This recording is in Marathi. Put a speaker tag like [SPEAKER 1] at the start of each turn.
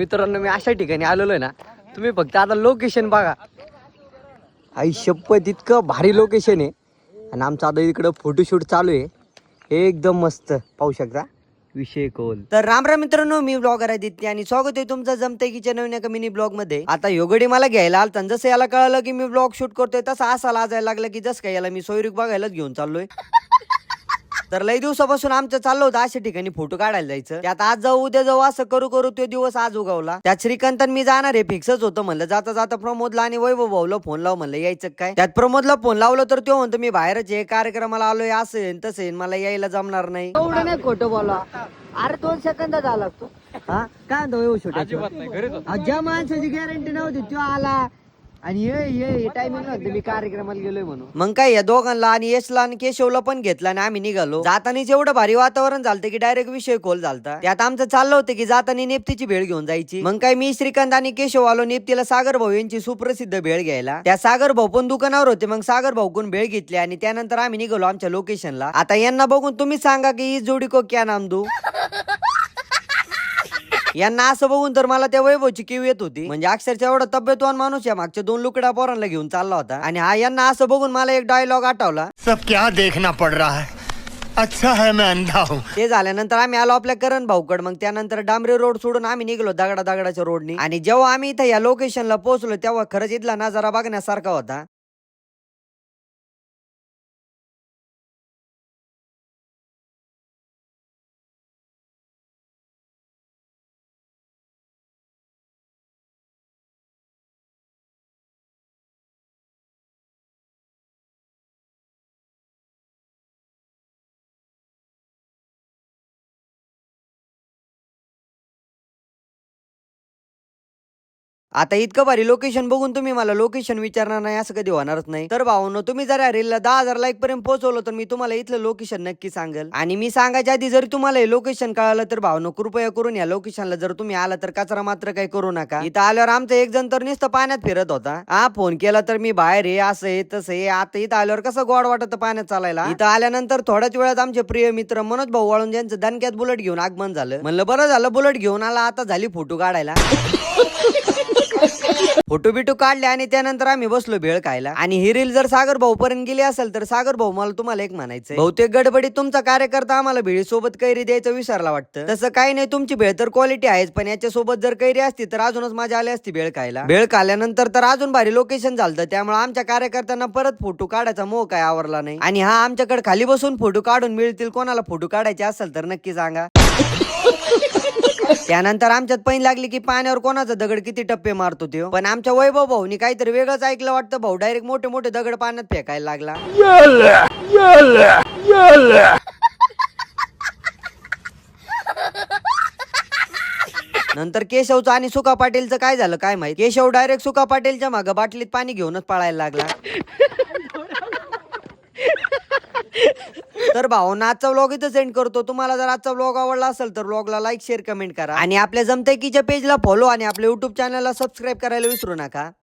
[SPEAKER 1] मित्रांनो मी अशा ठिकाणी आलेलो आहे ना, तुम्ही फक्त आता लोकेशन बघा. आई शपथ इतकं भारी लोकेशन आहे. आणि आमचं आता इकडं फोटोशूट चालू आहे. एकदम मस्त पाहू शकता. विषय कोल. तर राम राम मित्रांनो, मी ब्लॉगर आदित्य आणि स्वागत आहे तुमचं जमते की नवीन एका मिनी ब्लॉग मध्ये. आता योगडी मला घ्यायला आलता, जसं याला कळलं की मी ब्लॉग शूट करतोय तसं असा लाजायला लागला की जसं काय याला मी सोयरीक बघायलाच घेऊन चाललोय. तर लई दिवसापासून आमचं चाललं होतं अशा ठिकाणी फोटो काढायला जायचं. त्यात आज जाऊ उद्या जाऊ असं करू करू तो दिवस आज उगवला. त्यात श्रीकांत मी जाणार आहे फिक्सच होतं. म्हणलं जाता जाता प्रमोदला आणि वैभव भाऊला फोन लाव म्हणलं यायचं काय. त्यात प्रमोदला फोन लावलं तर तो म्हणतो मी बाहेरच आहे, कार्यक्रमाला आलोय, असं आहे तसं आहे, मला यायला जमणार नाही. एवढं नाही खोटं बोला. अरे 2 सेकंद झाला तू. हा काय म्हणतो येऊ छोट्या ज्या माणसाची गॅरंटी नव्हती तो आला आणि ये टायमिंग नव्हतं मी कार्यक्रमाला गेलोय म्हणून. मग काय या दोघांना आणि यशला आणि केशवला पण घेतला आणि आम्ही निघालो. जातानीच एवढं भारी वातावरण झालं की डायरेक्ट विषय खोल झालता. त्यात आमचं चाललं होतं की जातानी नेप्तीची भेळ घेऊन जायची. मग काय मी श्रीकांत आणि केशव आलो नेप्तीला सागर भाऊ यांची सुप्रसिद्ध भेळ घ्यायला. त्या सागर भाऊ पण दुकानावर होते. मग सागर भाऊ कोण भेळ घेतली आणि त्यानंतर आम्ही निघालो आमच्या लोकेशनला. आता यांना बघून तुम्ही सांगा की ही जोडी को क्या नाम दू. यांना असं बघून तर मला त्या वैभवची किव येत होती. म्हणजे अक्षरशः एवढा तब्येतवान माणूस या मागच्या 2 लुकड्या पोरांना घेऊन चालला होता. आणि हा यांना असं बघून मला एक डायलॉग आठवला.
[SPEAKER 2] सब क्या देखना पड़ रहा है, अच्छा है मैं अंधा हूँ.
[SPEAKER 1] ते झाल्यानंतर आम्ही आलो आपल्या करण भाऊकड. मग त्यानंतर डांबरी रोड सोडून आम्ही निघलो दगडाच्या रोडनी. आणि जेव्हा आम्ही इथं या लोकेशनला पोहोचलो तेव्हा खरंच इथला नजारा बघण्यासारखा होता. आता इतकं भारी लोकेशन बघून तुम्ही मला लोकेशन विचारणार नाही असं कधी होणारच नाही. तर भावांनो तुम्ही जर या रीलला 10,000 लाईक पर्यंत पोहोचवलं तर मी तुम्हाला इथलं लोकेशन नक्की सांगेल. आणि मी सांगायच्या आधी जरी तुम्हाला हे लोकेशन कळालं तर भावांनो कृपया करून या लोकेशनला जर तुम्ही आला तर कचरा मात्र काही करू नका. इथं आल्यावर आमचा एक जण तर नुसतं पाण्यात फिरत होता. हा फोन केला तर मी बाहेर आहे असं आहे तसं आहे. आता इथं आल्यावर कसं गोड वाटत पाण्यात चालायला. इथं आल्यानंतर थोड्याच वेळात आमचे प्रिय मित्र मनोज भाऊ वाळून ज्यांचं दणक्यात बुलेट घेऊन आगमन झालं. म्हणलं बरं झालं बुलेट घेऊन आला, आता झाली फोटो काढायला. फोटो बिटो काढले आणि त्यानंतर आम्ही बसलो भेळ खायला. आणि ही रील जर सागर भाऊ पर्यंत गेली असेल तर सागर भाऊ मला तुम्हाला एक म्हणायचंय, बहुतेक गडबडीत तुमचा कार्यकर्ता आम्हाला भेळी सोबत कैरी द्यायचं विसरला वाटतं. तसं काही नाही, तुमची भेळ तर क्वालिटी आहेच, पण याच्या सोबत जर कैरी असती तर अजूनच मजा आली असती भेळ खायला. भेळ खाल्यानंतर तर अजून भारी लोकेशन झालं. त्यामुळे आमच्या कार्यकर्त्यांना परत फोटो काढायचा मोह काय आवरला नाही. आणि हा आमच्याकडे खाली बसून फोटो काढून मिळतील, कोणाला फोटो काढायचे असेल तर नक्की सांगा. त्यानंतर आमच्यात पैन लागली की पाण्यावर कोणाचा दगड किती टप्पे मारतो तो. पण आमच्या वैभव भाऊनी काहीतरी वेगळंच ऐकलं वाटतं. भाऊ डायरेक्ट मोठे मोठे दगड पाण्यात फेकायला लागला. नंतर केशवचं आणि सुका पाटीलचं काय झालं काय माहित. केशव डायरेक्ट सुका पाटीलच्या मागं बाटलीत पाणी घेऊनच पळायला लागला. तर भाऊंना आजचा व्लॉग इथं सेंड करतो. तुम्हाला जर आजचा व्लॉग आवडला असेल तर व्लॉगला लाईक शेअर कमेंट करा. आणि आपल्या जमतंय कीच्या पेजला फॉलो आणि आपल्या युट्यूब चॅनलला सबस्क्राईब करायला विसरू नका.